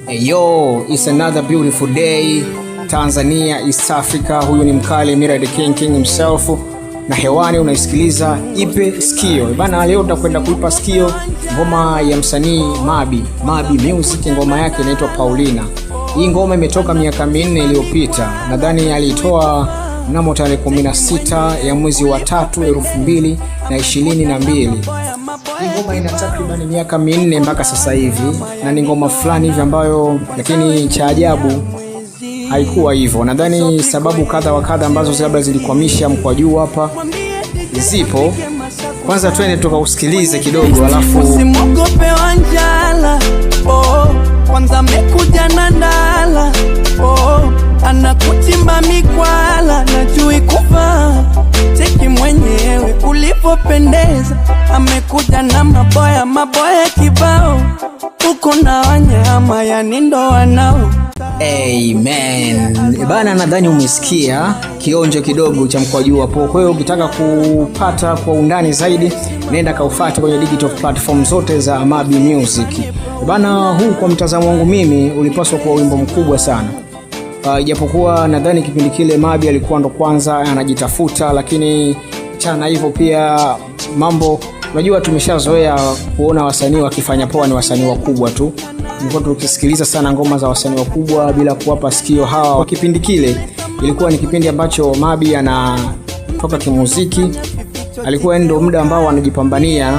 Hey yo, it's another beautiful day. Tanzania, East Africa. Huyu ni mkali Mira the King himself. Na hewani unaisikiliza Ipe Sikio. Bana, leo tutakwenda kuipa sikio ngoma ya msanii Mabi Music. Ngoma yake inaitwa Paulina. Hii ngoma imetoka miaka 4 iliyopita. Nadhani alitoa mnamo tarehe 16 ya mwezi wa 3 2022. Hii ngoma ina takriban miaka 4 mpaka sasa hivi, na ni ngoma fulani hivi ambayo, lakini cha ajabu haikuwa hivyo. Nadhani sababu kadha wa kadha ambazo labda zilikwamisha mkwaju hapa zipo. Kwanza twende tukausikilize kidogo, alafu usimwogope wanjala. Kwanza mekuja na ndala. Anakuchimba mikwala, najui kuvaa. Cheki mwenyewe ulipopendeza. Amekuja na maboya kibao. Uko na wanyama yani ndo wanao. Amen. Bana, nadhani umesikia kionjo kidogo cha mkwaju hapo. Kwa hiyo ukitaka kupata kwa undani zaidi, nenda kaufuate kwenye digital platform zote za Mabi Music. Bana, huu kwa mtazamo wangu mimi ulipaswa kuwa wimbo mkubwa sana. Ijapokuwa nadhani kipindi kile Mabi alikuwa ndo kwanza anajitafuta, lakini chana hivyo pia mambo, unajua tumeshazoea kuona wasanii wakifanya poa ni wasanii wakubwa tu. Nilikuwa tukisikiliza sana ngoma za wasanii wakubwa bila kuwapa sikio hawa. Kwa kipindi kile ilikuwa ni kipindi ambacho Mabi anatoka kimuziki, alikuwa ndio muda ambao anajipambania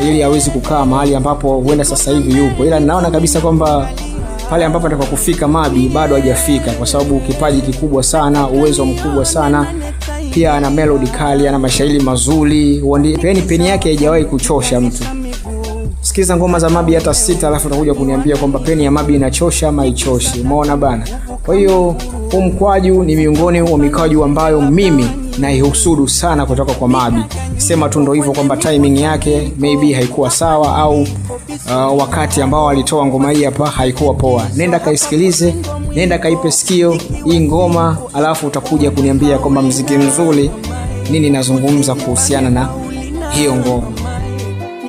ili aweze kukaa mahali ambapo huenda sasa hivi yupo. Ila naona kabisa kwamba pale ambapo ataka kufika Mabi bado hajafika, kwa sababu kipaji kikubwa sana, uwezo mkubwa sana, pia ana melody kali, ana mashairi mazuri, peni yake haijawahi kuchosha mtu. Sikiza ngoma za Mabi hata 6, alafu utakuja kuniambia kwamba peni ya Mabi inachosha ama haichoshi. Umeona bana? Kwa hiyo huu mkwaju ni miongoni mwa mikwaju ambayo mimi naihusudu sana kutoka kwa Mabi. Sema tu ndio hivyo kwamba timing yake maybe haikuwa sawa, au wakati ambao alitoa ngoma hii hapa haikuwa poa. Nenda kaisikilize, nenda kaipe sikio hii ngoma, alafu utakuja kuniambia kwamba muziki mzuri nini nazungumza kuhusiana na hiyo ngoma.